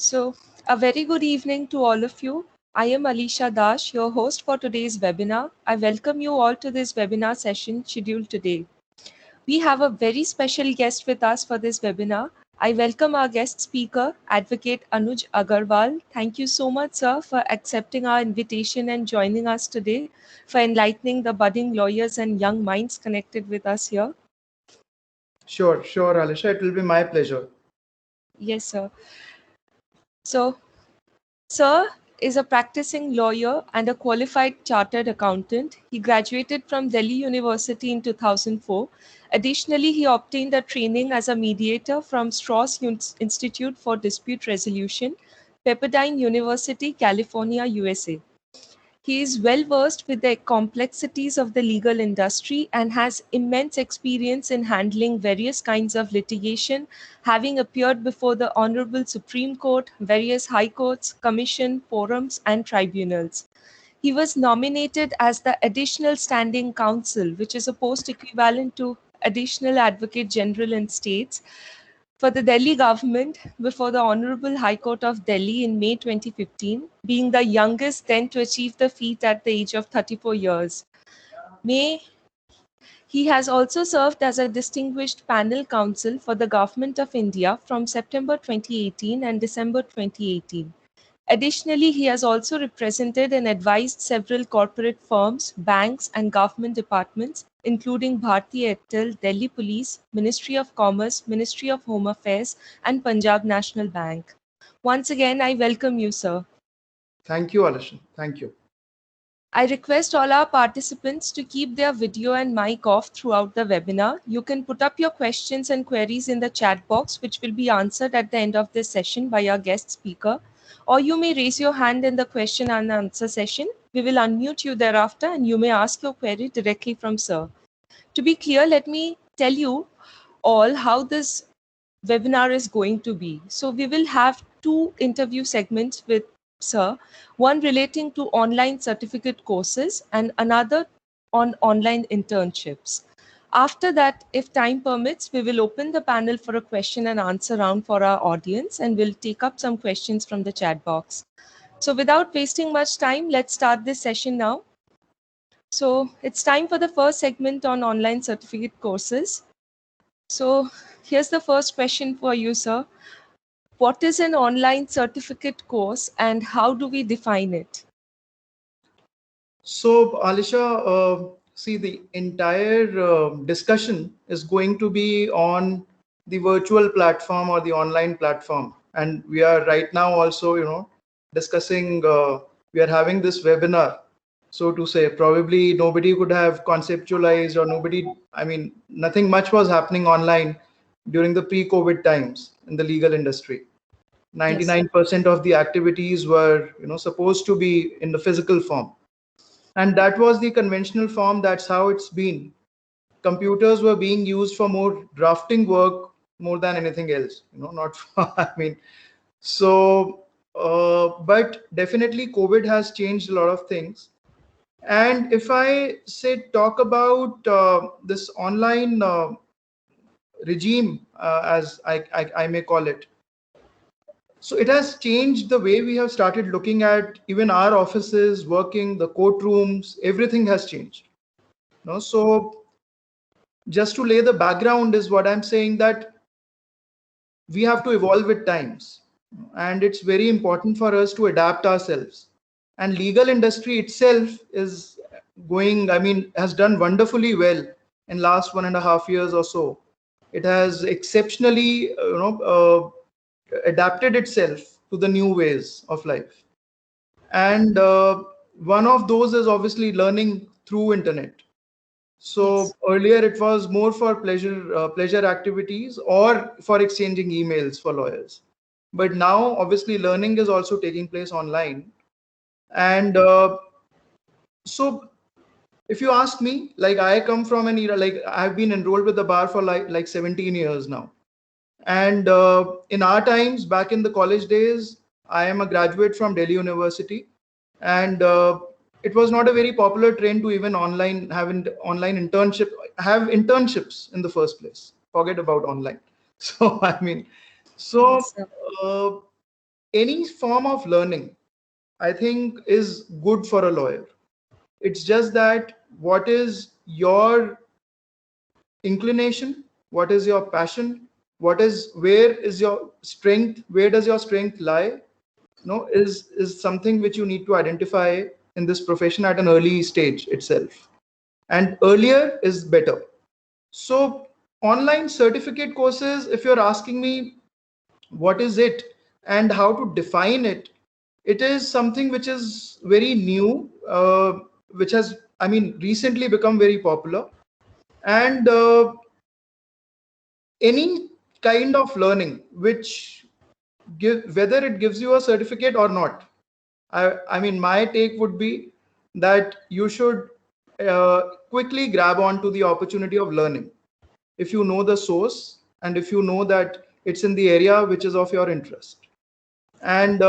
So, a very good evening to all of you. I am Alisha Dash, your host for today's webinar. I welcome you all to this webinar session scheduled today. We have a very special guest with us for this webinar. I welcome our guest speaker, Advocate Anuj Aggarwal. Thank you so much, sir, for accepting our invitation and joining us today, for enlightening the budding lawyers and young minds connected with us here. Sure, Alisha. It will be my pleasure. Yes, sir. So, Sir is a practicing lawyer and a qualified chartered accountant. He graduated from Delhi University in 2004. Additionally, he obtained a training as a mediator from Strauss Institute for Dispute Resolution, Pepperdine University, California, USA. He is well versed with the complexities of the legal industry and has immense experience in handling various kinds of litigation, having appeared before the Honorable Supreme Court, various high courts, commission, forums, and tribunals. He was nominated as the Additional Standing Counsel, which is a post equivalent to Additional Advocate General in states, for the Delhi government before the Honorable High Court of Delhi in May 2015, being the youngest then to achieve the feat at the age of 34 years. He has also served as a distinguished panel counsel for the Government of India from September 2018 and December 2018. Additionally, he has also represented and advised several corporate firms, banks, and government departments, including Bharti Airtel, Delhi Police, Ministry of Commerce, Ministry of Home Affairs, and Punjab National Bank. Once again, I welcome you, sir. Thank you, Alisha. Thank you. I request all our participants to keep their video and mic off throughout the webinar. You can put up your questions and queries in the chat box, which will be answered at the end of this session by our guest speaker. Or you may raise your hand in the question and answer session. We will unmute you thereafter and you may ask your query directly from sir. To be clear, let me tell you all how this webinar is going to be. So we will have two interview segments with sir, one relating to online certificate courses and another on online internships. After that, if time permits, we will open the panel for a question and answer round for our audience and we'll take up some questions from the chat box. So without wasting much time, let's start this session now. So it's time for the first segment on online certificate courses. So here's the first question for you, sir. What is an online certificate course and how do we define it? So, Alisha, see, the entire discussion is going to be on the virtual platform or the online platform. And we are right now also, discussing, we are having this webinar, so to say. Probably nobody could have conceptualized or nothing much was happening online during the pre-COVID times in the legal industry. 99% of the activities were supposed to be in the physical form, and that was the conventional form. That's how it's been. Computers were being used for more drafting work more than anything else, not for, but definitely COVID has changed a lot of things. And if I talk about this online regime, as I may call it, so it has changed the way we have started looking at even our offices, working, the courtrooms, everything has changed. So just to lay the background is what I'm saying, that we have to evolve with times. And it's very important for us to adapt ourselves. And legal industry itself is has done wonderfully well in last 1.5 years or so. It has exceptionally, adapted itself to the new ways of life. And one of those is obviously learning through internet. So yes. Earlier it was more for pleasure activities or for exchanging emails for lawyers. But now obviously learning is also taking place online. And so if you ask me, like, I come from an era, like I've been enrolled with the bar for like 17 years now. And in our times, back in the college days, I am a graduate from Delhi University, and it was not a very popular trend to even have internships in the first place. Forget about online. So Yes, any form of learning, I think, is good for a lawyer. It's just that what is your inclination, what is your passion, where is your strength, where does your strength lie, is something which you need to identify in this profession at an early stage itself, and earlier is better. So online certificate courses, if you're asking me what is it and how to define it, it is something which is very new, which has, I mean, recently become very popular. And any kind of learning which whether it gives you a certificate or not, I mean, my take would be that you should quickly grab onto the opportunity of learning if you know the source and if you know that it's in the area which is of your interest. And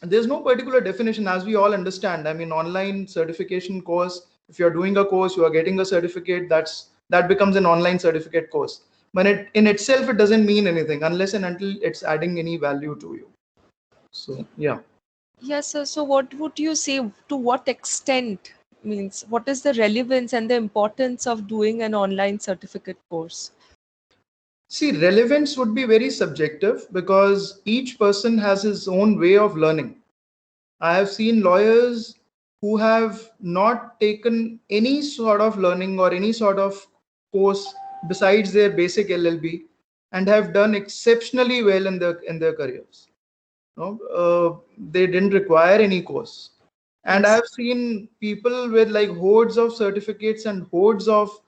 there's no particular definition, as we all understand. I mean, online certification course, if you're doing a course, you are getting a certificate, that becomes an online certificate course. But in itself, it doesn't mean anything unless and until it's adding any value to you. So yeah. Yes, sir. So what would you say, to what extent, means what is the relevance and the importance of doing an online certificate course? See, relevance would be very subjective because each person has his own way of learning. I have seen lawyers who have not taken any sort of learning or any sort of course besides their basic LLB and have done exceptionally well in their careers. They didn't require any course. And Yes. I've seen people with like hordes of certificates and hordes of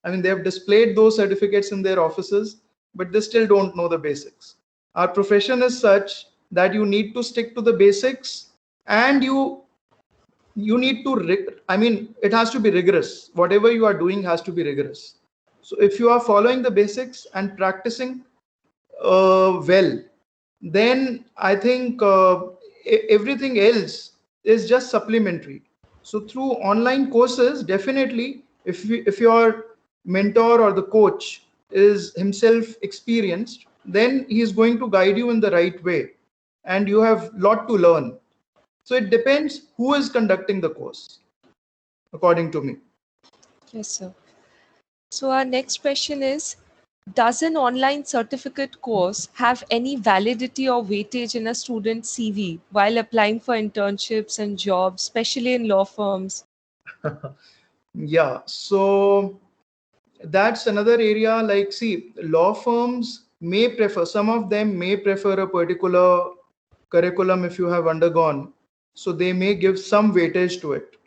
I mean, they have displayed those certificates in their offices, but they still don't know the basics. Our profession is such that you need to stick to the basics, and you need to I mean, it has to be rigorous. Whatever you are doing has to be rigorous. So if you are following the basics and practicing well, then I think everything else is just supplementary. So through online courses, definitely, if your mentor or the coach is himself experienced, then he is going to guide you in the right way, and you have lot to learn. So it depends who is conducting the course, according to me. Yes, sir. So our next question is, does an online certificate course have any validity or weightage in a student's CV while applying for internships and jobs, especially in law firms? Yeah, so that's another area. Like, see, law firms may prefer, some of them may prefer a particular curriculum if you have undergone, so they may give some weightage to it,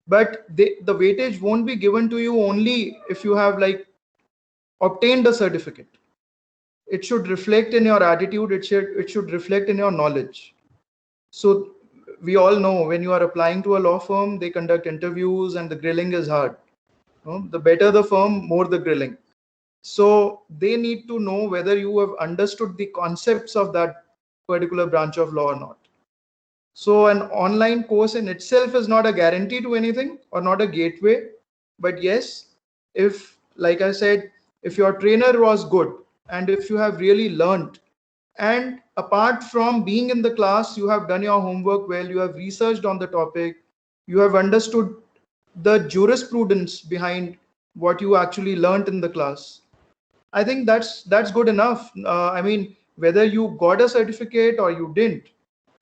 but the weightage won't be given to you only if you have like obtained a certificate. It should reflect in your attitude, it should reflect in your knowledge. So we all know, when you are applying to a law firm, they conduct interviews and the grilling is hard. The better the firm, more the grilling. So they need to know whether you have understood the concepts of that particular branch of law or not. So an online course in itself is not a guarantee to anything or not a gateway. But yes, if, like I said, if your trainer was good and if you have really learned, and apart from being in the class, you have done your homework well, you have researched on the topic, you have understood the jurisprudence behind what you actually learned in the class, I think that's good enough. I mean, whether you got a certificate or you didn't,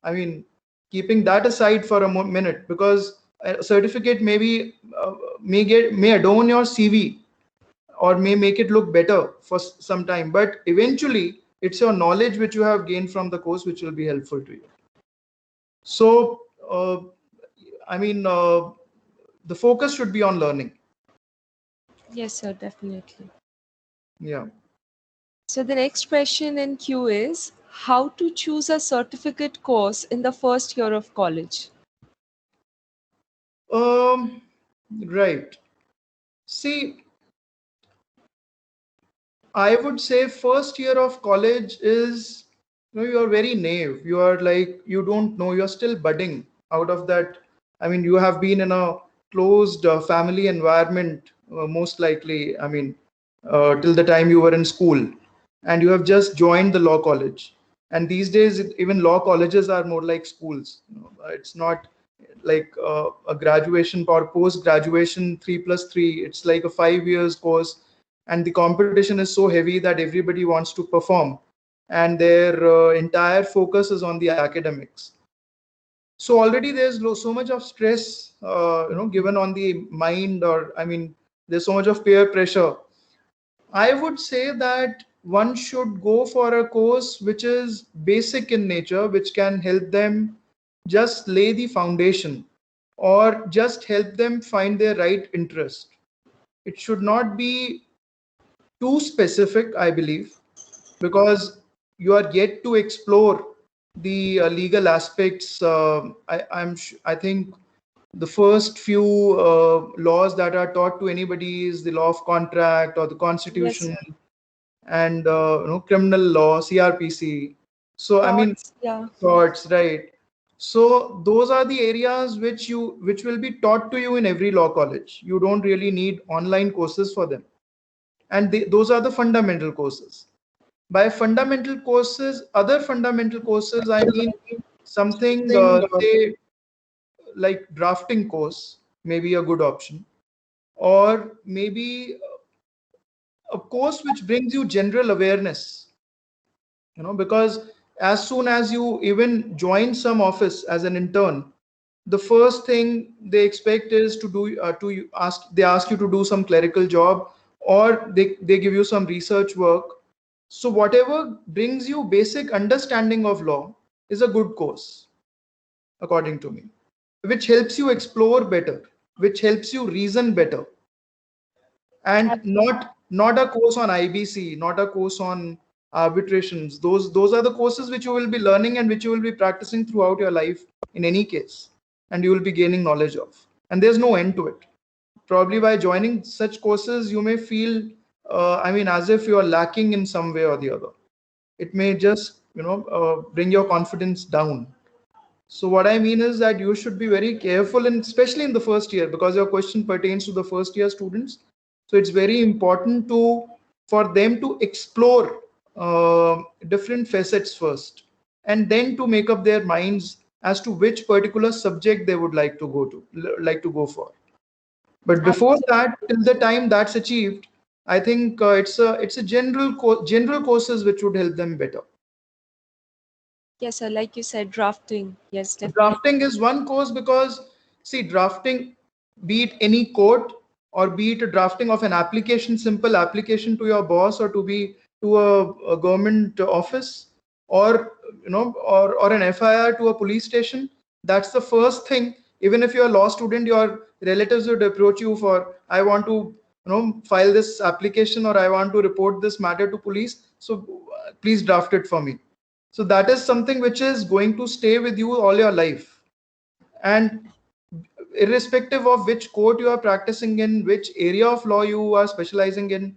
I mean, keeping that aside for a minute, because a certificate may adorn your CV or may make it look better for some time, but eventually it's your knowledge which you have gained from the course which will be helpful to you. So, I mean, the focus should be on learning. Yes, sir, definitely. Yeah. So the next question in queue is, how to choose a certificate course in the first year of college? Um, right. See, I would say first year of college is, you are very naive. You are like, you don't know, you're still budding out of that. I mean, you have been in a closed family environment, most likely, I mean, till the time you were in school. and you have just joined the law college. And these days, even law colleges are more like schools. It's not like a graduation or post graduation 3+3. It's like a 5 years course, and the competition is so heavy that everybody wants to perform, and their entire focus is on the academics. So already there's so much of stress, given on the mind, or I mean, there's so much of peer pressure. I would say that one should go for a course which is basic in nature, which can help them just lay the foundation or just help them find their right interest. It should not be too specific, I believe, because you are yet to explore the legal aspects. I think the first few laws that are taught to anybody is the law of contract or the Yes, constitution, sir. and criminal law, CRPC. So I mean, Thoughts, yeah. torts, right? So those are the areas which will be taught to you in every law college. You don't really need online courses for them, and those are the fundamental courses. By fundamental courses, other fundamental courses, I mean something, say, like drafting course may be a good option, or maybe a course which brings you general awareness, because as soon as you even join some office as an intern, the first thing they expect is to do they ask you to do some clerical job, or they give you some research work. So whatever brings you basic understanding of law is a good course, according to me, which helps you explore better, which helps you reason better, and not a course on IBC, not a course on arbitrations. Those are the courses which you will be learning and which you will be practicing throughout your life in any case, and you will be gaining knowledge of. And there's no end to it. Probably by joining such courses, you may feel, as if you are lacking in some way or the other. It may just, bring your confidence down. So what I mean is that you should be very careful, and especially in the first year, because your question pertains to the first year students. So it's very important for them to explore different facets first, and then to make up their minds as to which particular subject they would like to go for. But before that, till the time that's achieved, I think it's a general courses which would help them better. Yes, sir. Like you said, drafting. Yes, definitely. Drafting is one course because, see, drafting, be it any court or be it a drafting of an application, simple application to your boss, or to a government office, or or an FIR to a police station. That's the first thing. Even if you're a law student, your relatives would approach you for, I want to file this application, or I want to report this matter to police. So please draft it for me. So that is something which is going to stay with you all your life. And irrespective of which court you are practicing in, which area of law you are specializing in,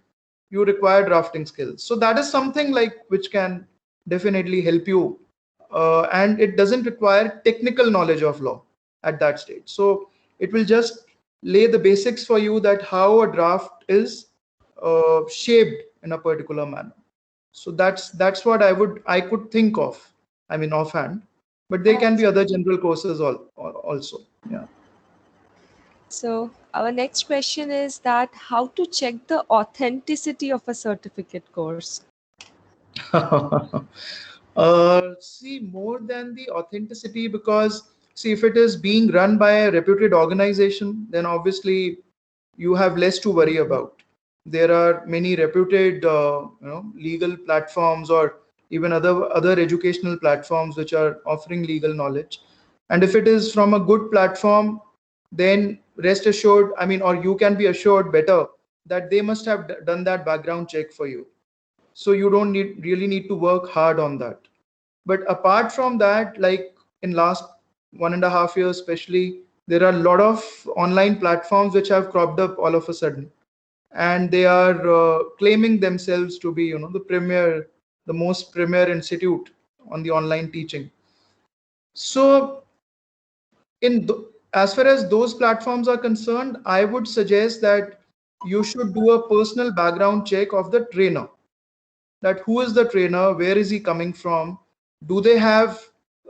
you require drafting skills. So that is something like which can definitely help you. And it doesn't require technical knowledge of law at that stage. So it will just lay the basics for you, that how a draft is shaped in a particular manner. So that's what I could think of, I mean, offhand. But there can be other general courses also. Yeah. So our next question is that how to check the authenticity of a certificate course. See, more than the authenticity, because see, if it is being run by a reputed organization, then obviously you have less to worry about. There are many reputed, legal platforms, or even other educational platforms which are offering legal knowledge. And if it is from a good platform, then rest assured, I mean, or you can be assured better that they must have done that background check for you. So you don't really need to work hard on that. But apart from that, like in last 1.5 years especially, there are a lot of online platforms which have cropped up all of a sudden, and they are claiming themselves to be the most premier institute on the online teaching. So as far as those platforms are concerned, I would suggest that you should do a personal background check of the trainer. that who is the trainer, where is he coming from, do they have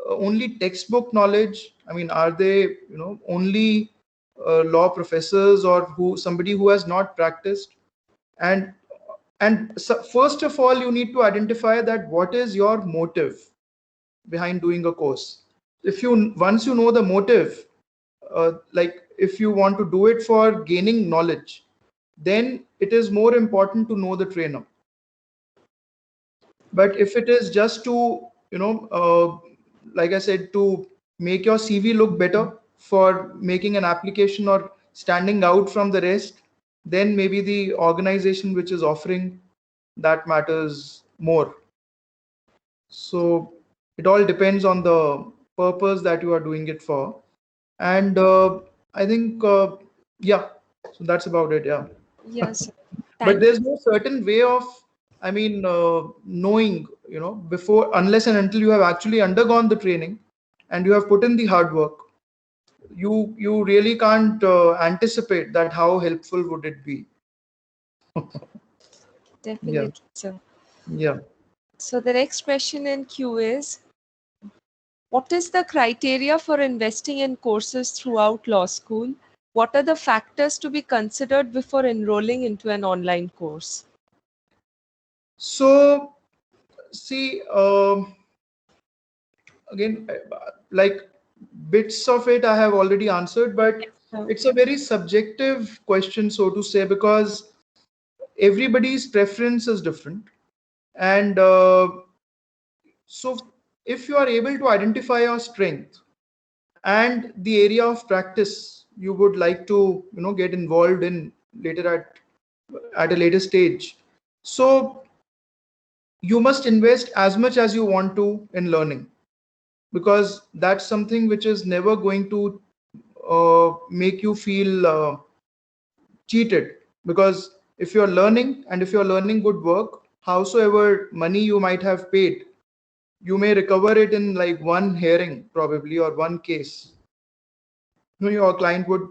only textbook knowledge? I mean, are they only law professors, or somebody who has not practiced? And so first of all, you need to identify that what is your motive behind doing a course. Once you know the motive, like if you want to do it for gaining knowledge, then it is more important to know the trainer. But if it is just to like I said, to make your CV look better for making an application or standing out from the rest, then maybe the organization which is offering that matters more. So it all depends on the purpose that you are doing it for. And I think yeah, so that's about it. Yeah. Yes. But there's no certain way of, I mean, knowing, before, unless and until you have actually undergone the training and you have put in the hard work, you really can't anticipate that how helpful would it be. Definitely, Yeah. sir. Yeah. So the next question in queue is, what is the criteria for investing in courses throughout law school? What are the factors to be considered before enrolling into an online course? So, see, again, like bits of it I have already answered, but it's a very subjective question, so to say, because everybody's preference is different. And so if you are able to identify your strength and the area of practice you would like to get involved in later at a later stage, so you must invest as much as you want to in learning, because that's something which is never going to make you feel cheated. Because if you're learning, and if you're learning good work, howsoever money you might have paid, you may recover it in like one hearing probably, or one case. Your client would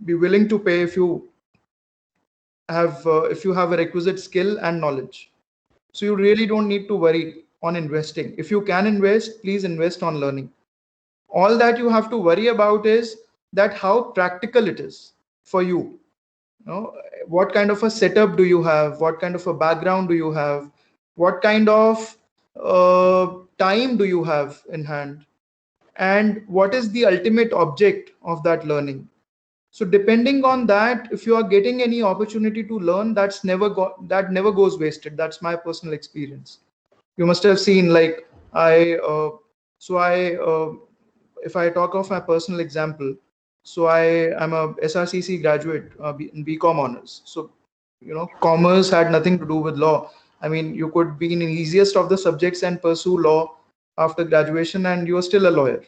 be willing to pay if you have a requisite skill and knowledge. So you really don't need to worry on investing. If you can invest, please invest on learning. All that you have to worry about is that how practical it is for you. What kind of a setup do you have? What kind of a background do you have? What kind of time do you have in hand? And what is the ultimate object of that learning? So depending on that, if you are getting any opportunity to learn, that never goes wasted. That's my personal experience. You must have seen, like, if I talk of my personal example, so I am a SRCC graduate in BCom honors. So commerce had nothing to do with law. I mean, you could be in the easiest of the subjects and pursue law after graduation, and you are still a lawyer.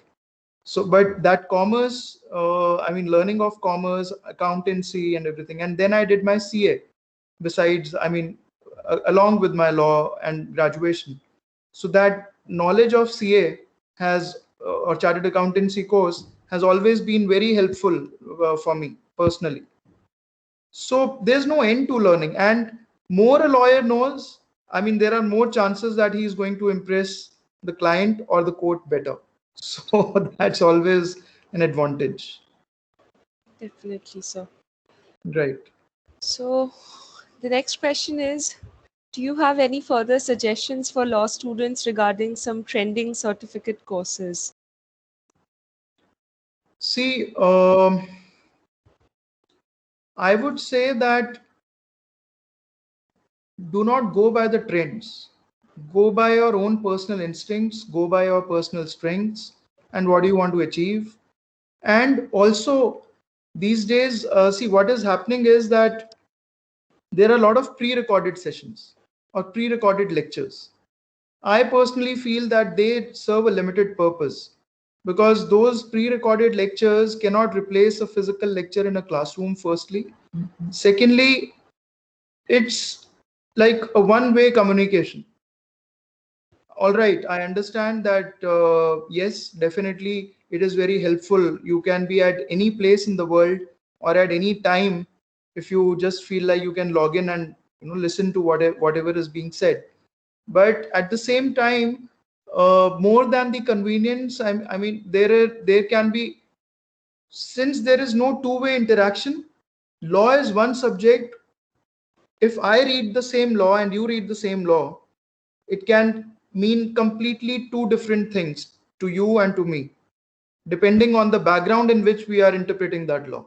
So, but that commerce, I mean, learning of commerce, accountancy and everything. And then I did my CA besides, I mean, along with my law and graduation. So that knowledge of CA or chartered accountancy course has always been very helpful for me personally. So there's no end to learning. And more a lawyer knows, I mean, there are more chances that he is going to impress the client or the court better. So that's always an advantage. Definitely, sir. Right. So the next question is, do you have any further suggestions for law students regarding some trending certificate courses? See, I would say that do not go by the trends. Go by your own personal instincts, go by your personal strengths, and what do you want to achieve. And also, these days, see, what is happening is that there are a lot of pre-recorded sessions or pre-recorded lectures. I personally feel that they serve a limited purpose, because those pre-recorded lectures cannot replace a physical lecture in a classroom, firstly. Secondly, it's like a one-way communication. All right, I understand that, yes, definitely it is very helpful. You can be at any place in the world or at any time. If you just feel like, you can log in and listen to whatever is being said. But at the same time, more than the convenience, I mean, there can be, since there is no two-way interaction, law is one subject. If I read the same law and you read the same law, it can mean completely two different things to you and to me, depending on the background in which we are interpreting that law.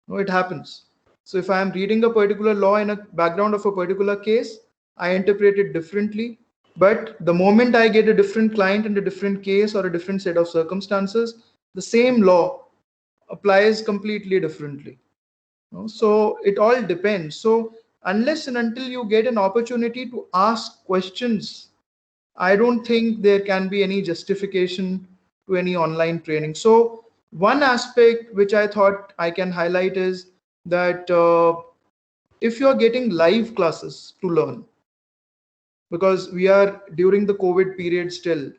No, it happens. So if I am reading a particular law in a background of a particular case, I interpret it differently. But the moment I get a different client and a different case or a different set of circumstances, the same law applies completely differently. No? So it all depends. So unless and until you get an opportunity to ask questions, I don't think there can be any justification to any online training. So one aspect which I thought I can highlight is that if you're getting live classes to learn, because we are during the COVID period still,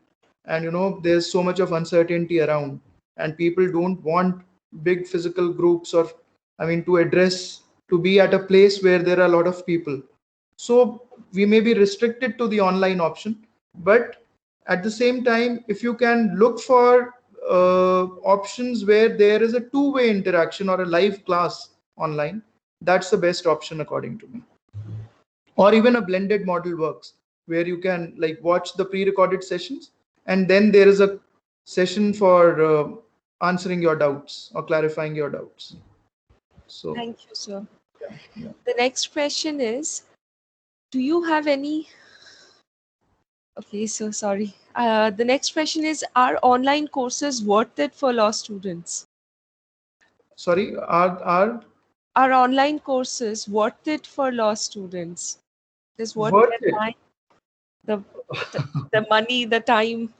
and there's so much of uncertainty around, and people don't want big physical groups, or I mean to be at a place where there are a lot of people. So we may be restricted to the online option, but at the same time, if you can look for options where there is a two-way interaction or a live class online, that's the best option according to me. Or even a blended model works, where you can like watch the pre-recorded sessions and then there is a session for answering your doubts or clarifying your doubts. So Thank you, sir. yeah. The next question is, do you have any... Okay, so sorry. The next question is, are online courses worth it for law students? Sorry, Are online courses worth it for law students? Is worth worth their it? time, the, the money, the time?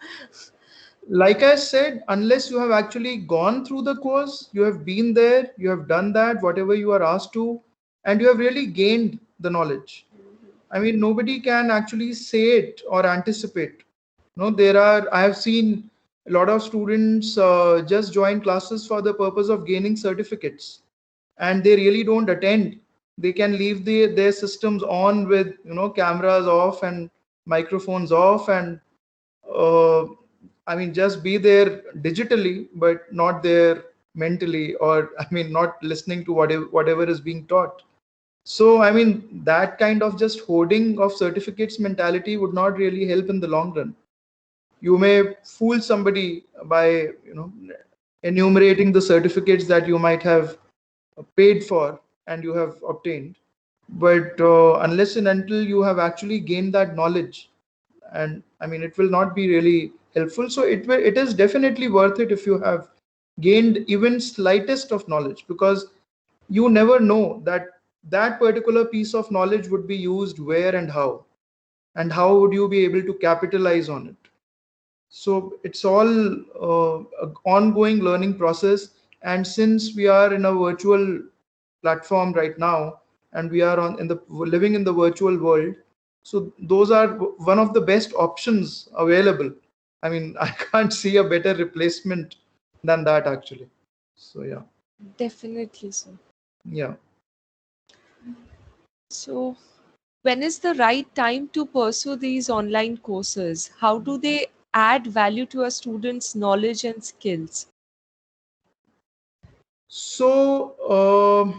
Like I said, unless you have actually gone through the course, you have been there, you have done that, whatever you are asked to, and you have really gained the knowledge. I mean, nobody can actually say it or anticipate. No, I have seen a lot of students just join classes for the purpose of gaining certificates, and they really don't attend. They can leave their systems on with cameras off and microphones off, and uh, I mean, just be there digitally, but not there mentally, or I mean, not listening to whatever is being taught. So, I mean, that kind of just hoarding of certificates mentality would not really help in the long run. You may fool somebody by, enumerating the certificates that you might have paid for and you have obtained. But unless and until you have actually gained that knowledge, and I mean, it will not be really helpful. So it is definitely worth it if you have gained even slightest of knowledge, because you never know that particular piece of knowledge would be used where and how would you be able to capitalize on it. So it's all a ongoing learning process. And since we are in a virtual platform right now, and we are living in the virtual world, so those are one of the best options available. I mean, I can't see a better replacement than that actually. So yeah. Definitely, sir. Yeah. So, when is the right time to pursue these online courses? How do they add value to a student's knowledge and skills? So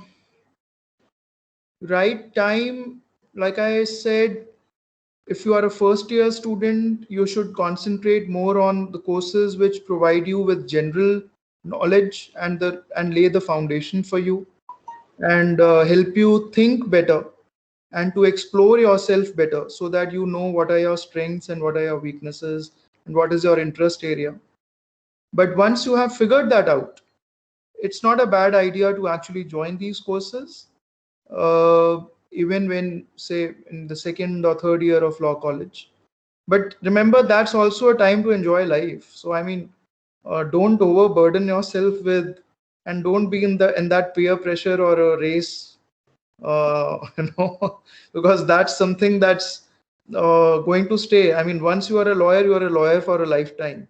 right time, like I said, if you are a first year student, you should concentrate more on the courses which provide you with general knowledge and lay the foundation for you, and help you think better and to explore yourself better, so that you know what are your strengths and what are your weaknesses and what is your interest area. But once you have figured that out, it's not a bad idea to actually join these courses, uh, even when, say, in the second or third year of law college. But remember, that's also a time to enjoy life. So I mean, don't overburden yourself with, and don't be in that peer pressure or a race, because that's something that's going to stay. I mean, once you are a lawyer, you are a lawyer for a lifetime,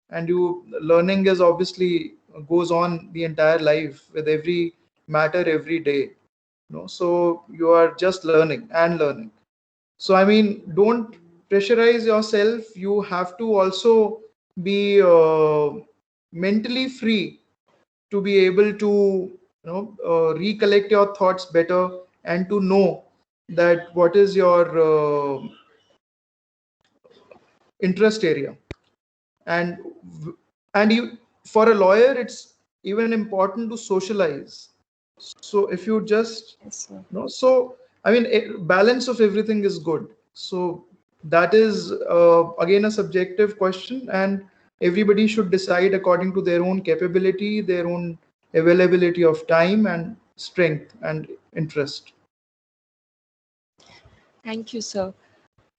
and you learning is obviously goes on the entire life with every matter every day. So you are just learning and learning. So I mean, don't pressurize yourself. You have to also be mentally free to be able to recollect your thoughts better and to know that what is your interest area. And you, for a lawyer, it's even important to socialize. So if you just Yes, sir. so I mean, balance of everything is good. So that is again a subjective question, and everybody should decide according to their own capability, their own availability of time and strength and interest. Thank you, sir.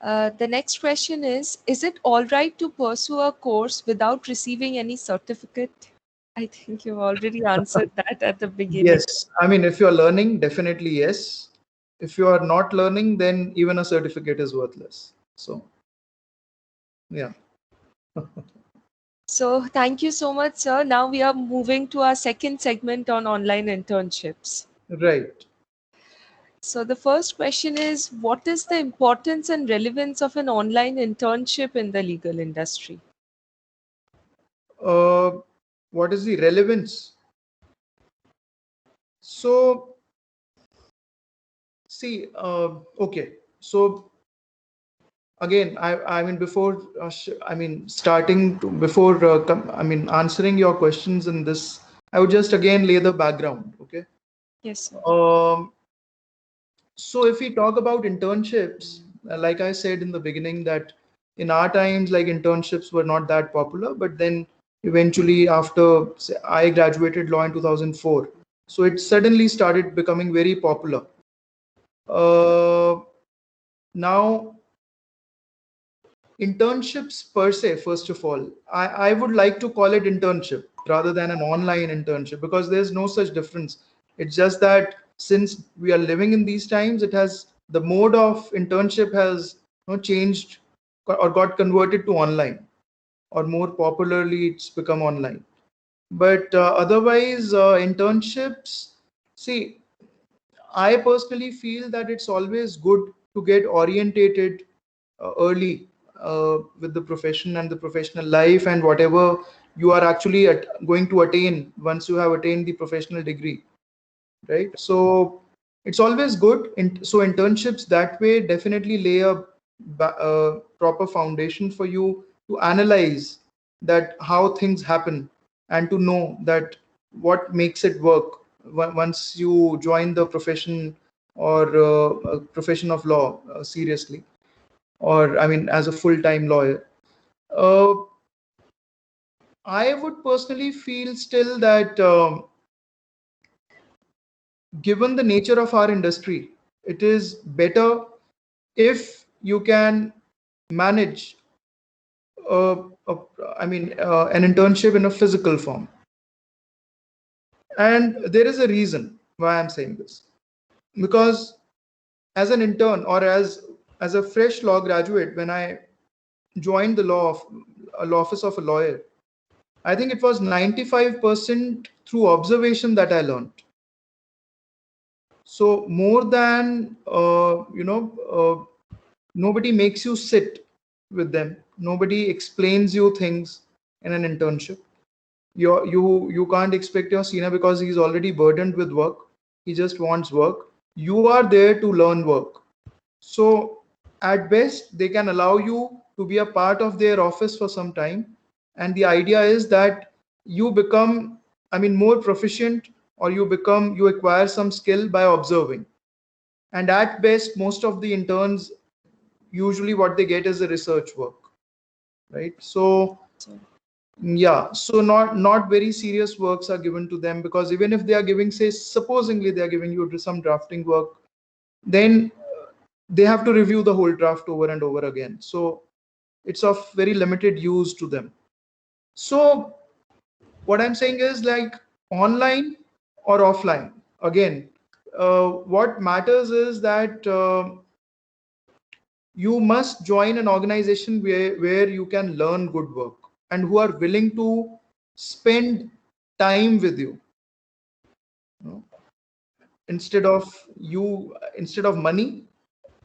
The next question is it all right to pursue a course without receiving any certificate? I think you've already answered that at the beginning. Yes, I mean, if you're learning, definitely yes. If you are not learning, then even a certificate is worthless. So yeah. So thank you so much, sir. Now we are moving to our second segment on online internships. Right. So the first question is, what is the importance and relevance of an online internship in the legal industry? uh, what is the relevance? So see, okay, so again, I mean, before I mean, starting to, before I mean, answering your questions in this, I would just again lay the background. Okay. Yes, sir. um so if we talk about internships, like I said in the beginning, that in our times, like, internships were not that popular, but then eventually, after, say, I graduated law in 2004, so it suddenly started becoming very popular. Now, internships per se, first of all, I would like to call it internship rather than an online internship, because there's no such difference. It's just that since we are living in these times, it has, the mode of internship has, changed or got converted to online, or more popularly, it's become online. But otherwise, internships, see, I personally feel that it's always good to get orientated early with the profession and the professional life and whatever you are actually going to attain once you have attained the professional degree, right? So it's always good. So internships that way definitely lay a proper foundation for you to analyze that how things happen, and to know that what makes it work once you join the profession, or a profession of law seriously, or I mean, as a full-time lawyer. uh, I would personally feel still that, given the nature of our industry, it is better if you can manage uh, a, an internship in a physical form. And there is a reason why I'm saying this. Because as an intern, or as a fresh law graduate, when I joined the law office of a lawyer, I think it was 95% through observation that I learned. So more than nobody makes you sit with them. Nobody explains you things in an internship. You can't expect your senior, because he's already burdened with work. He just wants work. You are there to learn work. So at best, they can allow you to be a part of their office for some time. And the idea is that you become, I mean, more proficient, or you acquire some skill by observing. And at best, most of the interns, usually what they get is a research work, right? So yeah, so not very serious works are given to them, because even if they are giving, say, supposingly they are giving you some drafting work, then they have to review the whole draft over and over again. So it's of very limited use to them. So what I'm saying is, like, online or offline, again, what matters is that you must join an organization where you can learn good work, and who are willing to spend time with you, you know, instead of money.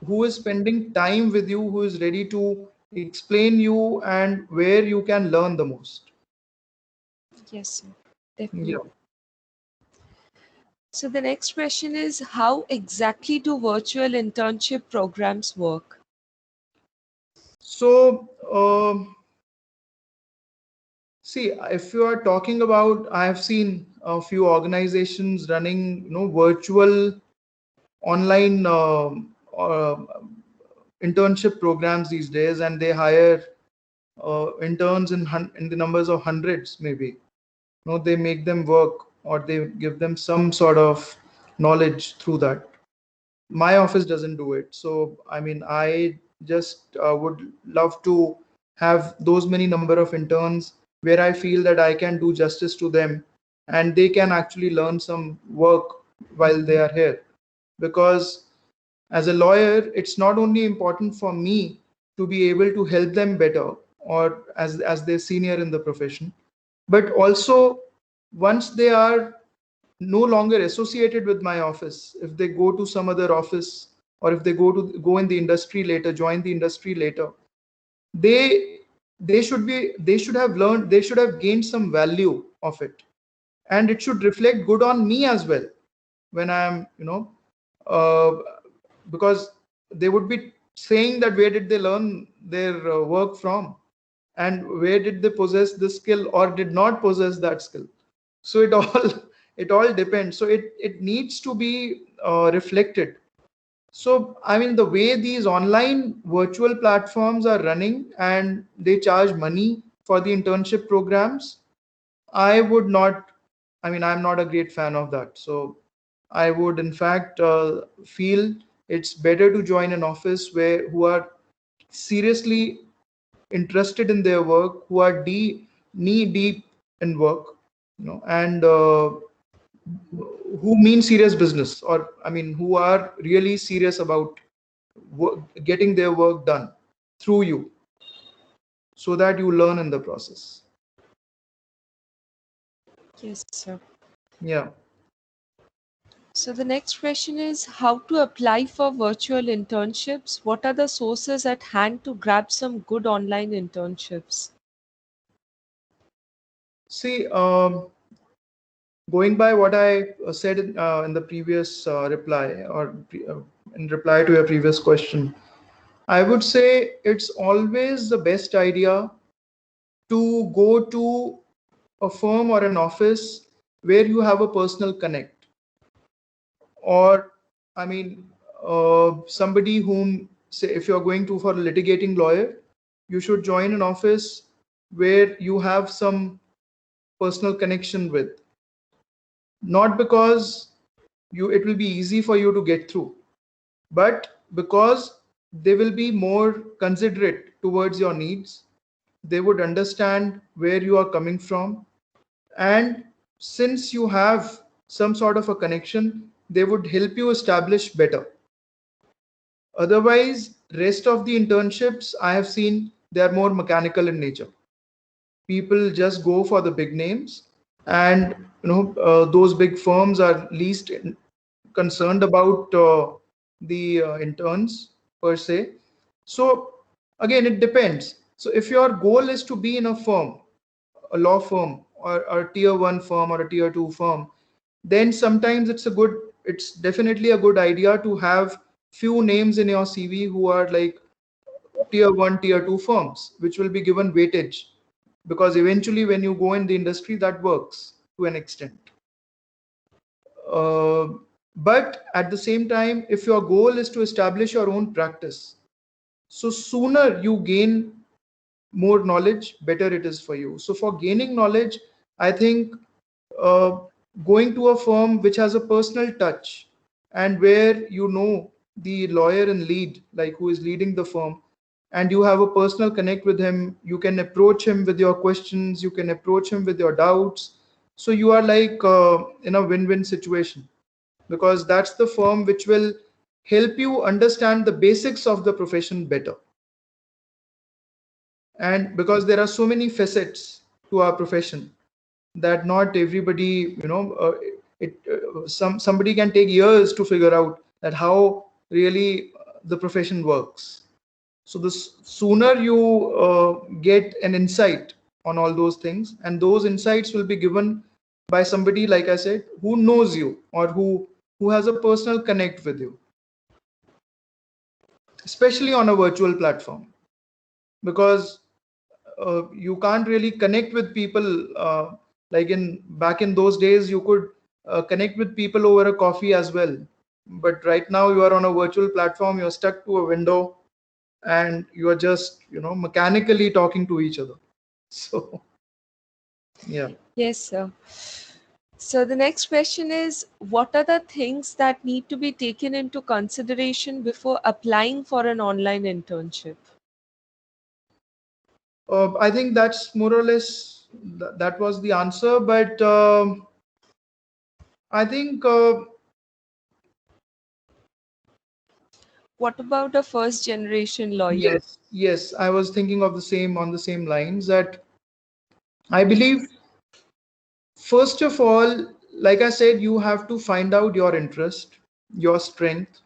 who is spending time with you, who is ready to explain you and where you can learn the most. Yes, sir. Yeah. Definitely. So the next question is, how exactly do virtual internship programs work? So, see, if you are talking about, I have seen a few organizations running, virtual online internship programs these days, and they hire interns in the numbers of hundreds, maybe. They make them work, or they give them some sort of knowledge through that. My office doesn't do it. So, I mean, I just would love to have those many number of interns where I feel that I can do justice to them and they can actually learn some work while they are here. Because as a lawyer, it's not only important for me to be able to help them better, or as their senior in the profession, but also once they are no longer associated with my office, if they go to some other office, or if they go in the industry later, join the industry later, they they should have learned, they should have gained some value of it, and it should reflect good on me as well when I am, uh, because they would be saying that where did they learn their work from, and where did they possess the skill or did not possess that skill. So it all it all depends. So it needs to be reflected. So I mean, the way these online virtual platforms are running and they charge money for the internship programs, I would not, I mean, I'm not a great fan of that. So I would in fact feel it's better to join an office where who are seriously interested in their work, who are knee deep in work, and who mean serious business, or I mean, who are really serious about getting their work done through you, so that you learn in the process. Yes, sir. Yeah. So the next question is, how to apply for virtual internships? What are the sources at hand to grab some good online internships? See, going by what I said in the previous reply, or in reply to your previous question, I would say it's always the best idea to go to a firm or an office where you have a personal connect, or I mean, somebody whom, say, if you're going to for a litigating lawyer, you should join an office where you have some personal connection with, not because it will be easy for you to get through, but because they will be more considerate towards your needs. They would understand where you are coming from, and since you have some sort of a connection, they would help you establish better. Otherwise, rest of the internships I have seen, they are more mechanical in nature. People just go for the big names, and those big firms are least concerned about the interns per se. So again, it depends. So if your goal is to be in a firm, a law firm, or a tier 1 firm or a tier 2 firm, then sometimes it's definitely a good idea to have few names in your CV who are like tier 1, tier 2 firms, which will be given weightage, because eventually when you go in the industry, that works to an extent. uh, but at the same time, if your goal is to establish your own practice, so sooner you gain more knowledge, better it is for you. So for gaining knowledge, I think uh, going to a firm which has a personal touch, and where the lawyer in lead, like who is leading the firm, and you have a personal connect with him, you can approach him with your questions, you can approach him with your doubts. So you are like in a win-win situation, because that's the firm which will help you understand the basics of the profession better. And because there are so many facets to our profession, that not everybody, somebody can take years to figure out that how really the profession works. So the sooner you get an insight on all those things, and those insights will be given by somebody, like I said, who knows you or who has a personal connect with you, especially on a virtual platform, because you can't really connect with people like back in those days. You could connect with people over a coffee as well, but right now you are on a virtual platform, you're stuck to a window, and you are just mechanically talking to each other. So yeah. Yes, sir. So the next question is, what are the things that need to be taken into consideration before applying for an online internship? I think that's more or less that was the answer, but I think What about a first generation lawyer? yes, I was thinking of on the same lines, that I believe, first of all, like I said, you have to find out your interest, your strength,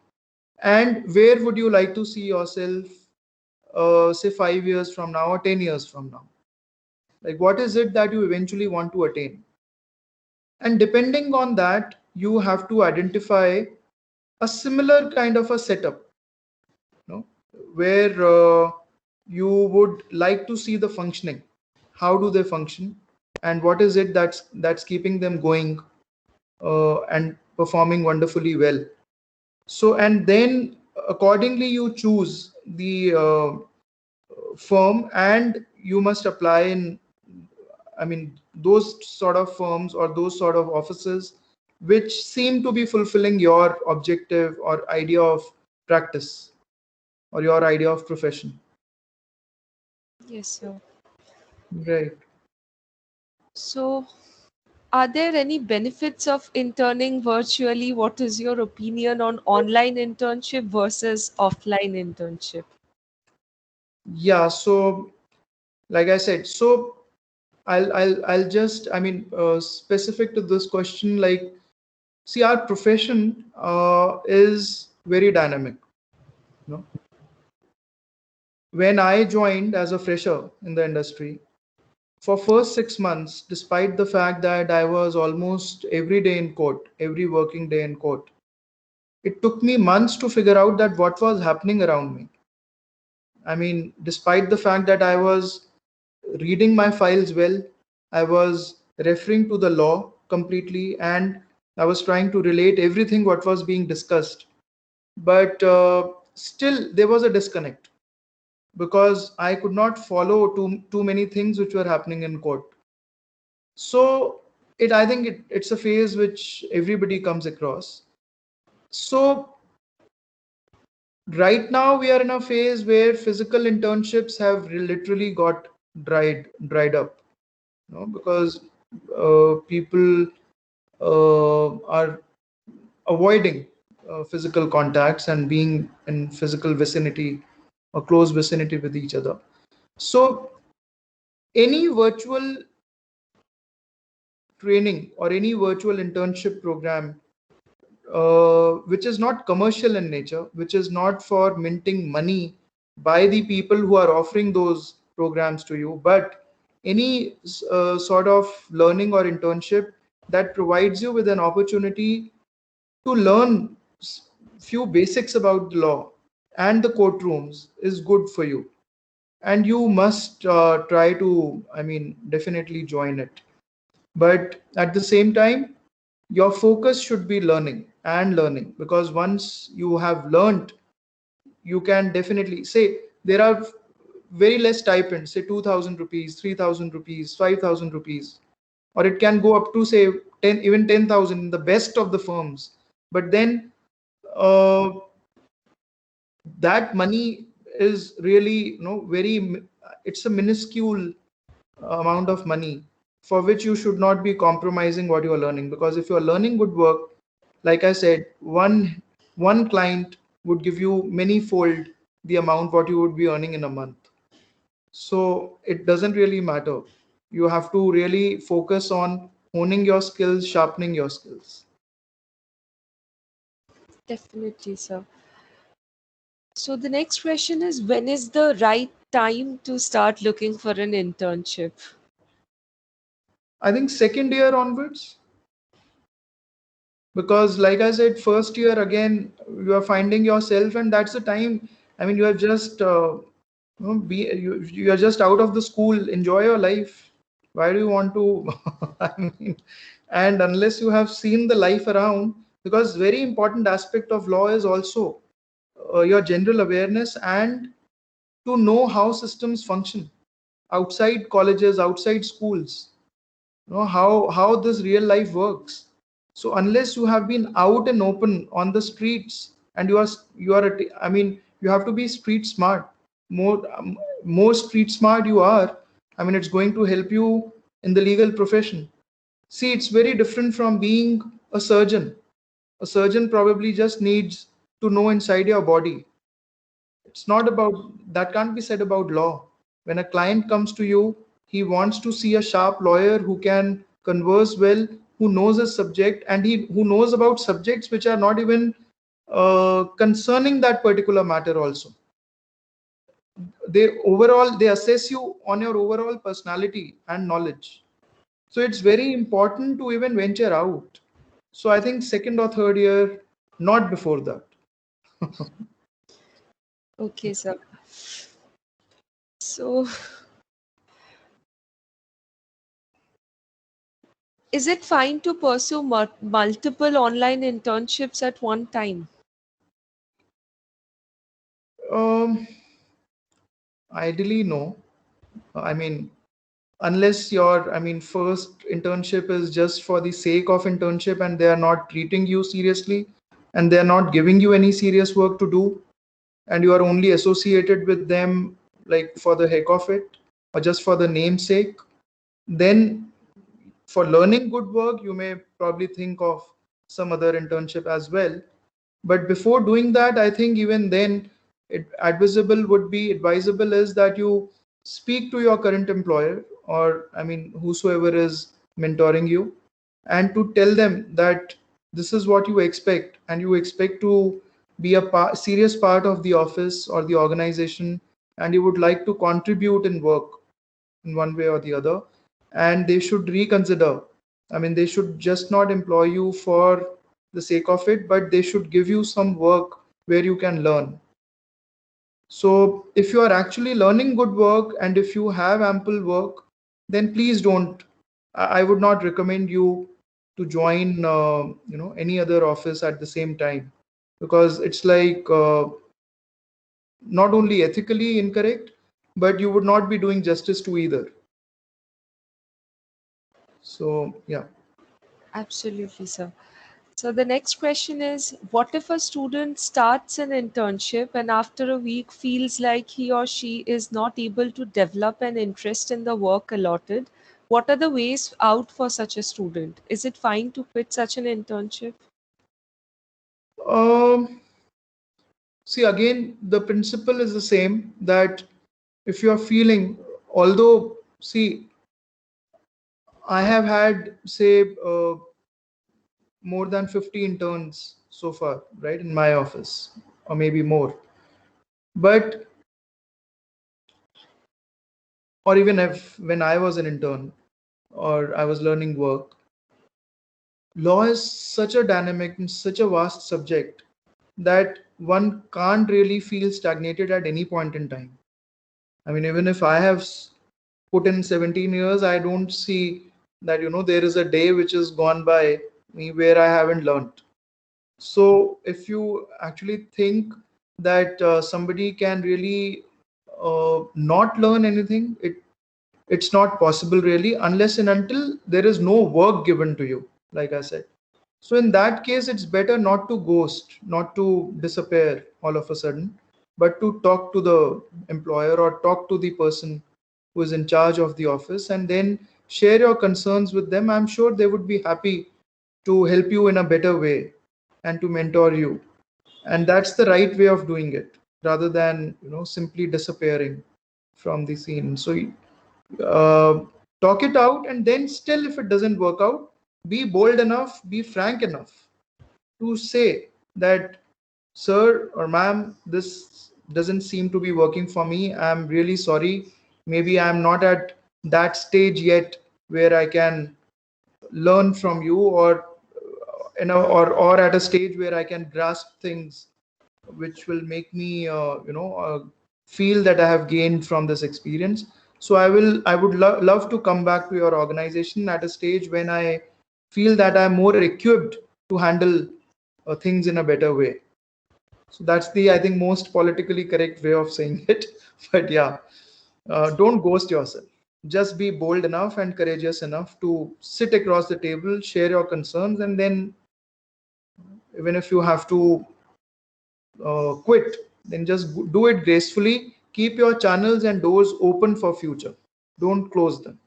and where would you like to see yourself, say 5 years from now or 10 years from now. Like, what is it that you eventually want to attain? And depending on that, you have to identify a similar kind of a setup, where you would like to see the functioning. How do they function, and what is it that's keeping them going and performing wonderfully well? So, and then accordingly you choose the firm, and you must apply in, I mean, those sort of firms or those sort of offices which seem to be fulfilling your objective or idea of practice or your idea of profession. Yes, sir. Right. So, are there any benefits of interning virtually? What is your opinion on online internship versus offline internship? Yeah. So, like I said, so I'll just, I mean, specific to this question, like, see, our profession is very dynamic. You know, when I joined as a fresher in the industry, for first 6 months, despite the fact that I was almost every day in court, every working day in court, it took me months to figure out that what was happening around me. I mean, despite the fact that I was reading my files well, I was referring to the law completely, and I was trying to relate everything what was being discussed. But still, there was a disconnect because I could not follow too many things which were happening in court. So I think it's a phase which everybody comes across. So right now we are in a phase where physical internships have literally got dried up, because people are avoiding physical contacts and being in physical vicinity or close vicinity with each other. So any virtual training or any virtual internship program which is not commercial in nature, which is not for minting money by the people who are offering those programs to you, but any sort of learning or internship that provides you with an opportunity to learn few basics about the law and the courtrooms is good for you. And you must try to, I mean, definitely join it. But at the same time, your focus should be learning and learning, because once you have learned, you can definitely say there are very less stipends, say 2,000 rupees, 3,000 rupees, 5,000 rupees, or it can go up to say 10, even 10,000 in the best of the firms. But then uh, that money is really, very, it's a minuscule amount of money for which you should not be compromising what you are learning, because if you are learning good work, like I said, one client would give you many fold the amount what you would be earning in a month. So it doesn't really matter. You have to really focus on honing your skills, sharpening your skills. Definitely, sir. So the next question is, when is the right time to start looking for an internship? I think second year onwards, because like I said, first year again you are finding yourself, and that's the time. I mean, you are just you are just out of the school. Enjoy your life. Why do you want to? I mean, and unless you have seen the life around, because very important aspect of law is also your general awareness and to know how systems function outside colleges, outside schools, how this real life works. So unless you have been out and open on the streets, and I mean, you have to be street smart. More street smart you are, I mean, it's going to help you in the legal profession. See, it's very different from being a surgeon. A surgeon probably just needs to know inside your body. It's not about that, can't be said about law. When a client comes to you, he wants to see a sharp lawyer who can converse well, who knows his subject, and who knows about subjects which are not even concerning that particular matter also. They assess you on your overall personality and knowledge. So it's very important to even venture out. So I think second or third year, not before that. Okay, sir. So, is it fine to pursue multiple online internships at one time? Um, Ideally, no. I mean, unless your, I mean, first internship is just for the sake of internship and they are not treating you seriously and they are not giving you any serious work to do, and you are only associated with them like for the heck of it or just for the namesake, then for learning good work, you may probably think of some other internship as well. But before doing that, I think even then, advisable is that you speak to your current employer, or I mean, whosoever is mentoring you, and to tell them that this is what you expect, and you expect to be a serious part of the office or the organization, and you would like to contribute in work in one way or the other, and they should reconsider. I mean, they should just not employ you for the sake of it, but they should give you some work where you can learn. So if you are actually learning good work and if you have ample work, then please don't. I would not recommend you to join, any other office at the same time, because it's like not only ethically incorrect, but you would not be doing justice to either. So yeah. Absolutely, sir. So the next question is, what if a student starts an internship and after a week feels like he or she is not able to develop an interest in the work allotted? What are the ways out for such a student? Is it fine to quit such an internship? Um, See, again, the principle is the same, that if you are feeling, although, see, I have had, say, more than 50 interns so far, right, in my office, or maybe more. But, or even if when I was an intern or I was learning work, law is such a dynamic and such a vast subject that one can't really feel stagnated at any point in time. I mean, even if I have put in 17 years, I don't see that, there is a day which has gone by me where I haven't learned. So if you actually think that somebody can really not learn anything, it's not possible really, unless and until there is no work given to you, like I said. So in that case, it's better not to ghost, not to disappear all of a sudden, but to talk to the employer or talk to the person who is in charge of the office, and then share your concerns with them. I'm sure they would be happy to help you in a better way and to mentor you. And that's the right way of doing it, rather than simply disappearing from the scene. So uh, talk it out, and then still if it doesn't work out, be bold enough, be frank enough to say that, sir or ma'am, this doesn't seem to be working for me. I'm really sorry. Maybe I'm not at that stage yet where I can learn from you, or or at a stage where I can grasp things which will make me feel that I have gained from this experience. So I would love to come back to your organization at a stage when I feel that I'm more equipped to handle things in a better way. So that's the, I think, most politically correct way of saying it. But yeah, don't ghost yourself. Just be bold enough and courageous enough to sit across the table, share your concerns, and then even if you have to quit, then just do it gracefully. Keep your channels and doors open for future. Don't close them,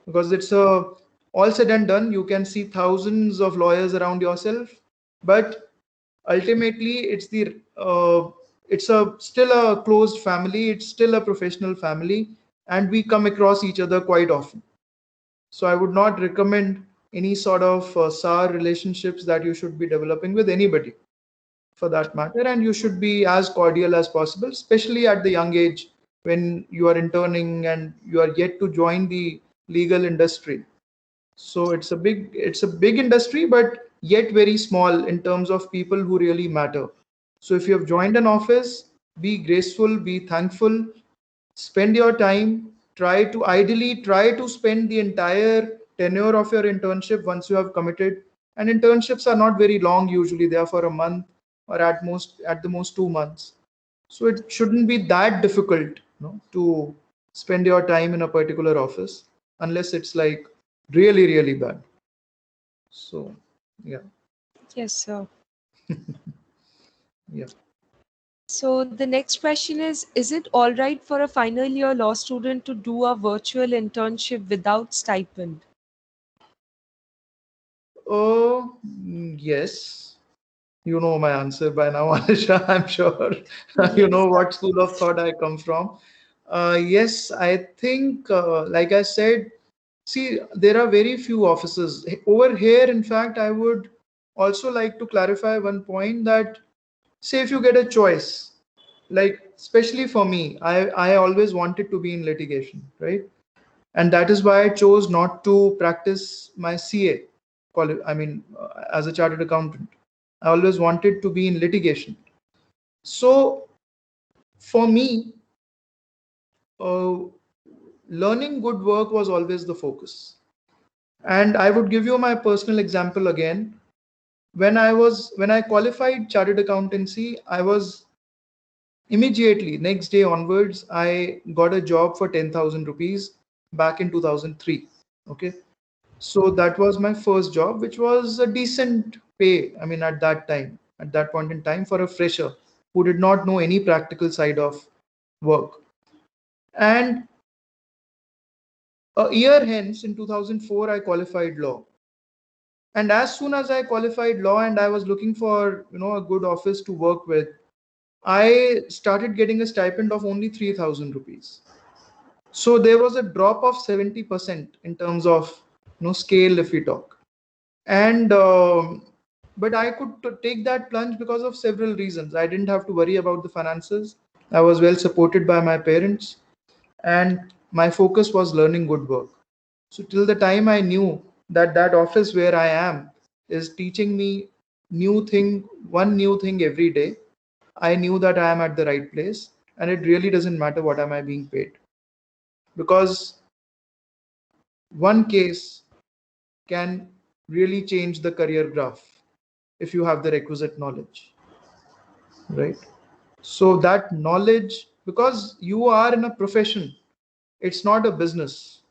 because it's all said and done. You can see thousands of lawyers around yourself, but ultimately it's a still a closed family. It's still a professional family, and we come across each other quite often. So I would not recommend any sort of sour relationships that you should be developing with anybody, for that matter. And you should be as cordial as possible, especially at the young age when you are interning and you are yet to join the legal industry. So it's a big industry, but yet very small in terms of people who really matter. So if you have joined an office, be graceful, be thankful, spend your time, try to spend the entire tenure of your internship once you have committed. And internships are not very long, usually they are for a month, or at the most 2 months. So it shouldn't be that difficult, to spend your time in a particular office, unless it's like really bad. So yeah. Yes, sir. Yeah. So the next question is it all right for a final year law student to do a virtual internship without stipend? Oh, yes. You know my answer by now, Anisha, I'm sure. You Yes, know sir. what school of thought I come from. Yes, I think, like I said, see, there are very few offices. Over here, in fact, I would also like to clarify one point that, say, if you get a choice, like, especially for me, I always wanted to be in litigation, right? And that is why I chose not to practice my CA. As a chartered accountant, I always wanted to be in litigation. So for me, uh, learning good work was always the focus. And I would give you my personal example again. When I qualified chartered accountancy, I was immediately next day onwards, I got a job for 10,000 rupees back in 2003. Okay. So that was my first job, which was a decent pay. I mean, at that point in time, for a fresher who did not know any practical side of work. And a year hence, in 2004, I qualified law. And as soon as I qualified law and I was looking for, a good office to work with, I started getting a stipend of only 3,000 rupees. So there was a drop of 70% in terms of, scale, if we talk. And but I could take that plunge because of several reasons. I didn't have to worry about the finances. I was well supported by my parents, and my focus was learning good work. So till the time I knew that that office where I am is teaching me one new thing every day, I knew that I am at the right place, and it really doesn't matter what am I being paid, because one case can really change the career graph if you have the requisite knowledge, right? So that knowledge, because you are in a profession, it's not a business.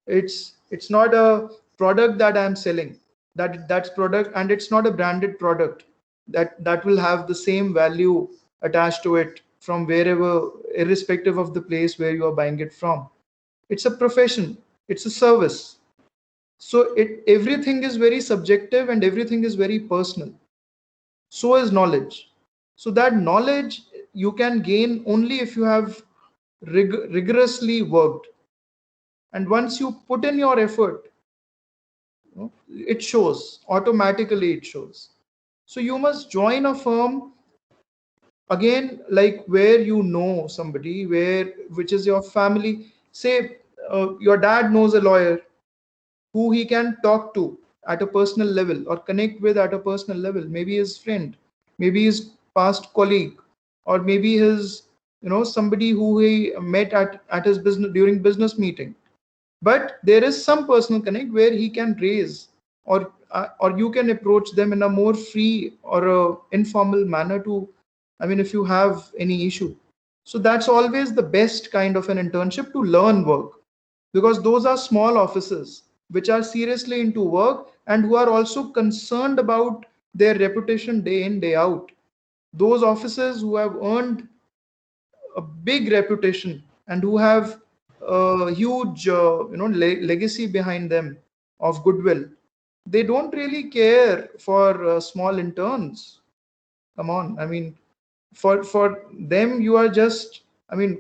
It's not a product that I'm selling. That's product, and it's not a branded product that will have the same value attached to it from wherever, irrespective of the place where you are buying it from. It's a profession. It's a service. So everything is very subjective and everything is very personal. So is knowledge. So that knowledge you can gain only if you have rigorously worked. And once you put in your effort, it shows automatically. It shows. So you must join a firm again, like where you know somebody, which is your family. Say your dad knows a lawyer who he can talk to at a personal level or connect with at a personal level, maybe his friend, maybe his past colleague, or maybe his, somebody who he met at his business during business meeting. But there is some personal connect where he can raise, or you can approach them in a more free or a informal manner to, if you have any issue. So that's always the best kind of an internship to learn work, because those are small offices which are seriously into work and who are also concerned about their reputation day in day out. Those offices who have earned a big reputation and who have a huge legacy behind them of goodwill, they don't really care for small interns. Come on, for them you are just,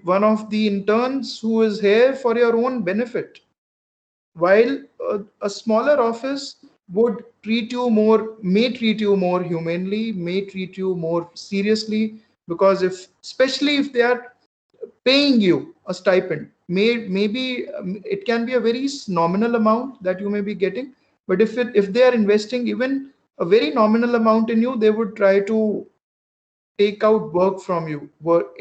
one of the interns who is here for your own benefit, while a smaller office would may treat you more humanely, may treat you more seriously, because especially if they are paying you a stipend, maybe it can be a very nominal amount that you may be getting, but if they are investing even a very nominal amount in you, they would try to take out work from you,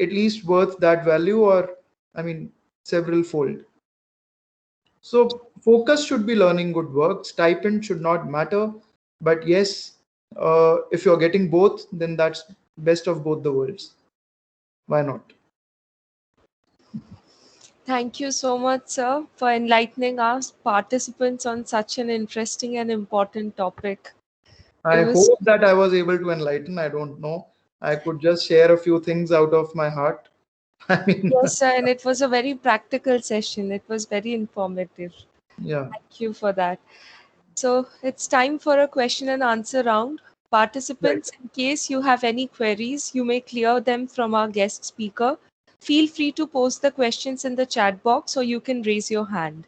at least worth that value, or several fold. So focus should be learning good work. Stipend should not matter. But yes, if you're getting both, then that's best of both the worlds. Why not? Thank you so much, sir, for enlightening our participants on such an interesting and important topic. It I was, hope that I was able to enlighten. I don't know. I could just share a few things out of my heart. I mean, yes, sir, and it was a very practical session. It was very informative. yeah, Thank you for that. So it's time for a question and answer round. right. Participants, in case you have any queries, you may clear them from our guest speaker. Feel free to post the questions in the chat box or you can raise your hand.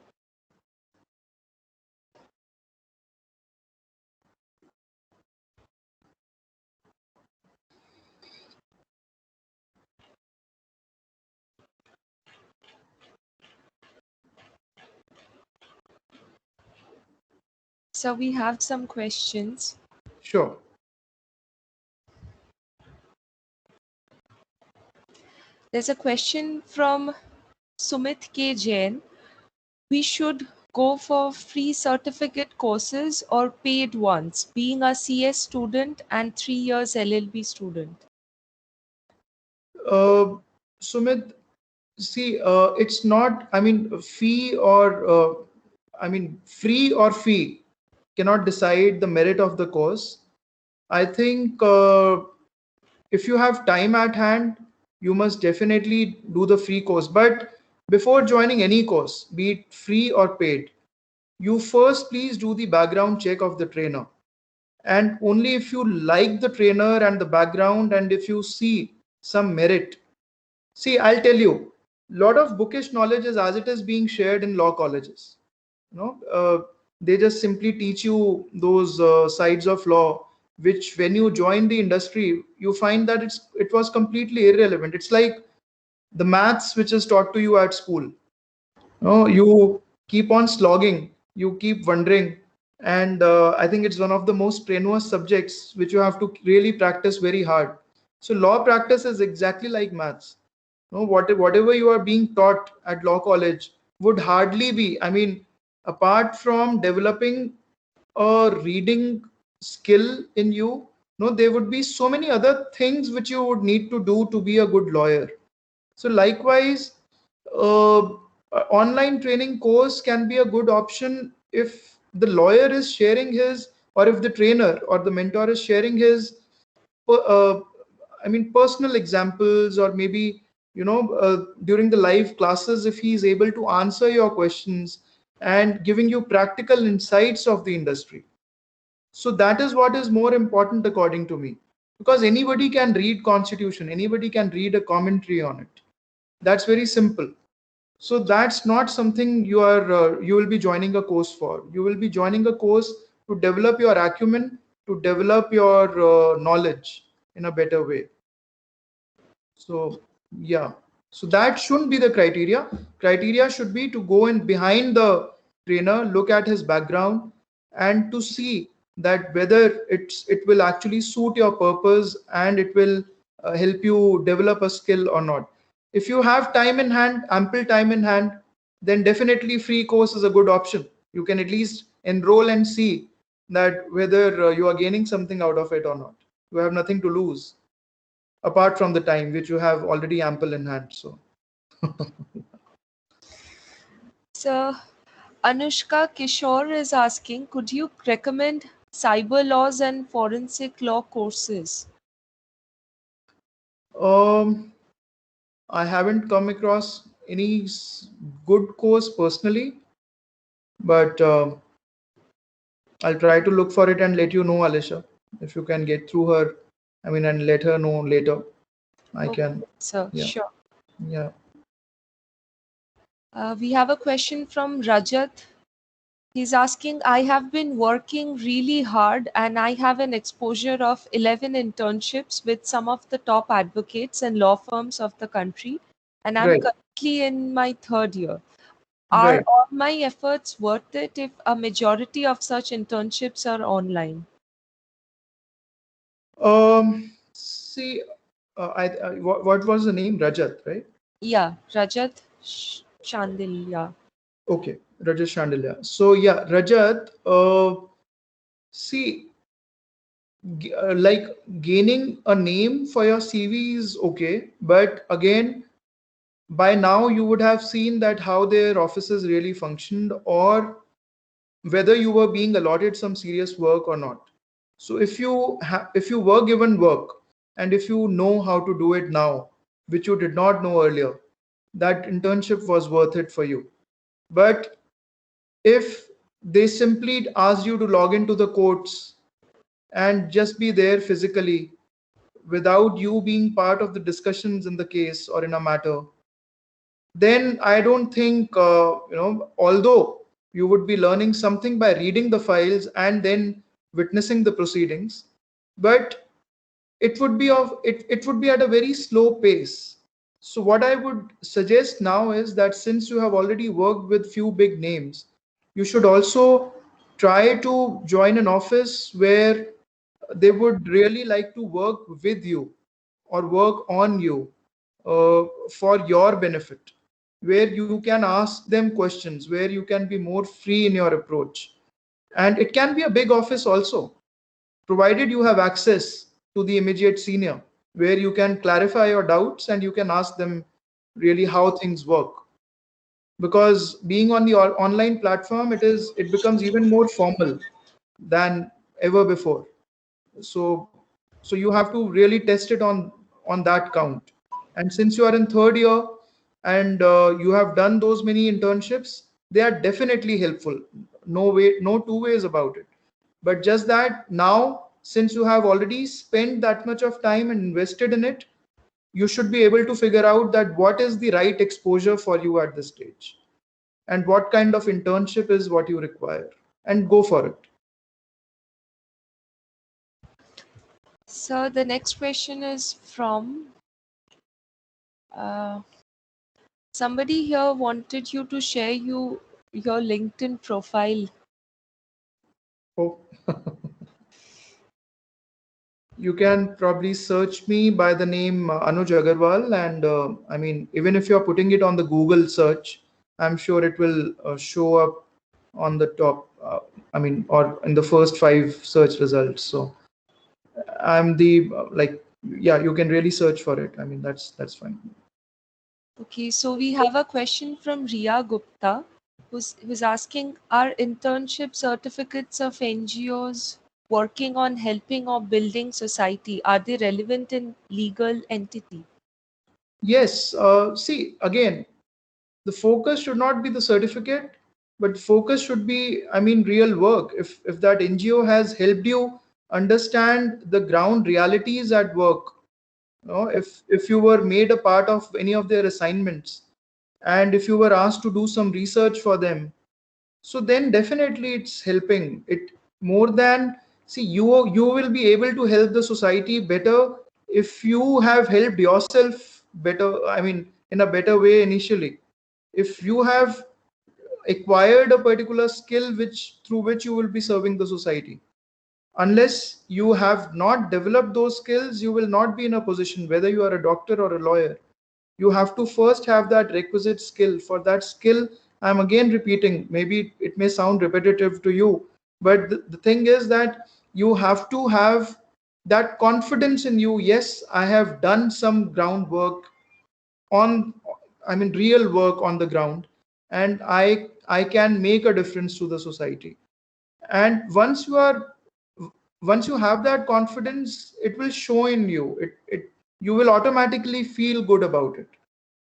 So we have some questions. Sure. There's a question from Sumit K. Jain. We should go for free certificate courses or paid ones, being a CS student and 3 years LLB student. Uh, Sumit, see, it's not, fee or, free or fee cannot decide the merit of the course. I think if you have time at hand, you must definitely do the free course. But before joining any course, be it free or paid, you first please do the background check of the trainer. And only if you like the trainer and the background, and if you see some merit. See, I'll tell you, a lot of bookish knowledge is as it is being shared in law colleges. They just simply teach you those sides of law, which when you join the industry, you find that it was completely irrelevant. It's like the maths which is taught to you at school. You keep on slogging, you keep wondering, and I think it's one of the most strenuous subjects which you have to really practice very hard. So law practice is exactly like maths. Whatever you are being taught at law college would hardly be, apart from developing a reading skill in you, no, there would be so many other things which you would need to do to be a good lawyer. So likewise, uh, online training course can be a good option if the lawyer is sharing his, or if the trainer or the mentor is sharing his uh, personal examples, or maybe during the live classes, if he is able to answer your questions and giving you practical insights of the industry. So that is what is more important according to me, because anybody can read constitution, anybody can read a commentary on it. That's very simple. So that's not something you will be joining a course for. You will be joining a course to develop your acumen, to develop your knowledge in a better way. So yeah, so that shouldn't be the criteria. Criteria should be to go in behind the trainer, look at his background, and to see that whether it will actually suit your purpose and it will help you develop a skill or not. If you have time in hand, ample time in hand, then definitely free course is a good option. You can at least enroll and see that whether you are gaining something out of it or not. You have nothing to lose apart from the time which you have already ample in hand. So So, Anushka Kishore is asking, could you recommend cyber laws and forensic law courses? um, I haven't come across any good course personally, but I'll try to look for it and let you know, Alisha. If you can get through her, I mean, and let her know later. I Okay, can. so Yeah. sure. Yeah. We have a question from Rajat. He's asking, I have been working really hard and I have an exposure of 11 internships with some of the top advocates and law firms of the country, and I'm Right. currently in my third year. Are Right. all my efforts worth it if a majority of such internships are online? See, what was the name? Rajat, right? Yeah, Rajat Chandil, yeah. Okay, Rajat Shandilia. So yeah, Rajat. See, like gaining a name for your CV is okay, but again, by now you would have seen that how their offices really functioned, or whether you were being allotted some serious work or not. So if you were given work and if you know how to do it now, which you did not know earlier, that internship was worth it for you. But if they simply asked you to log into the courts and just be there physically without you being part of the discussions in the case or in a matter, then I don't think, although you would be learning something by reading the files and then witnessing the proceedings, but it would be at a very slow pace. So what I would suggest now is that since you have already worked with few big names, you should also try to join an office where they would really like to work with you or work on you for your benefit, where you can ask them questions, where you can be more free in your approach. And it can be a big office also, provided you have access to the immediate senior, where you can clarify your doubts and you can ask them really how things work. Because being on the online platform, it becomes even more formal than ever before. So so you have to really test it on that count. And since you are in third year and you have done those many internships, they are definitely helpful. No way, no two ways about it. But just that now, since you have already spent that much of time and invested in it, you should be able to figure out that what is the right exposure for you at this stage and what kind of internship is what you require, and go for it. So the next question is from uh, somebody here wanted you to share your LinkedIn profile. Oh. You can probably search me by the name Anuj Aggarwal, and I mean, even if you're putting it on the Google search, I'm sure it will show up on the top. I mean, or in the first five search results. So I'm the yeah, you can really search for it. I mean, that's fine. Okay, so we have a question from Ria Gupta, who's asking, are internship certificates of NGOs working on helping or building society, are they relevant in legal entity? Yes. See, again, the focus should not be the certificate, but focus should be, I mean, real work. If that NGO has helped you understand the ground realities at work, if you were made a part of any of their assignments, and if you were asked to do some research for them, so then definitely it's helping it more than, see, you will be able to help the society better if you have helped yourself better, I mean, in a better way initially, if you have acquired a particular skill through which you will be serving the society, unless you have not developed those skills, you will not be in a position, whether you are a doctor or a lawyer. You have to first have that requisite skill. For that skill, I'm again repeating, maybe it may sound repetitive to you, but the thing is that you have to have that confidence in you. Yes, I have done some groundwork on, I mean, real work on the ground, and I can make a difference to the society. And once you have that confidence, it will show in you. You will automatically feel good about it,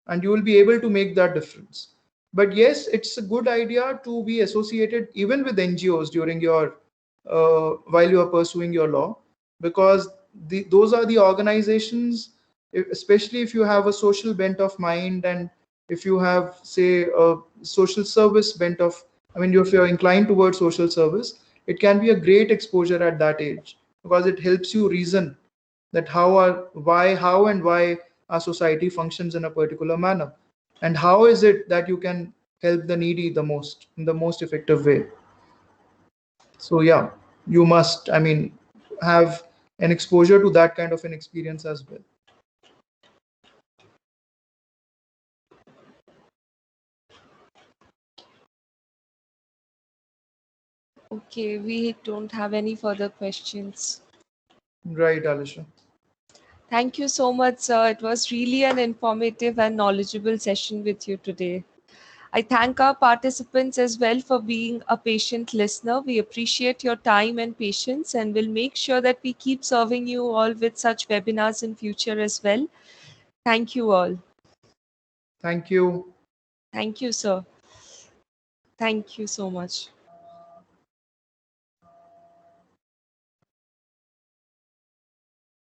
and you will be able to make that difference. But yes, it's a good idea to be associated even with NGOs during your while you are pursuing your law, because those are the organizations, especially if you have a social bent of mind, and if you have, say, a social service bent of, I mean, if you're inclined towards social service, it can be a great exposure at that age, because it helps you reason that how and why our society functions in a particular manner, and how is it that you can help the needy the most in the most effective way. So yeah, you must, I mean, have an exposure to that kind of an experience as well. Okay, we don't have any further questions. Right, Alisha. Thank you so much, sir. It was really an informative and knowledgeable session with you today. I thank our participants as well for being a patient listener. We appreciate your time and patience, and will make sure that we keep serving you all with such webinars in future as well. Thank you all. Thank you. Thank you, sir. Thank you so much.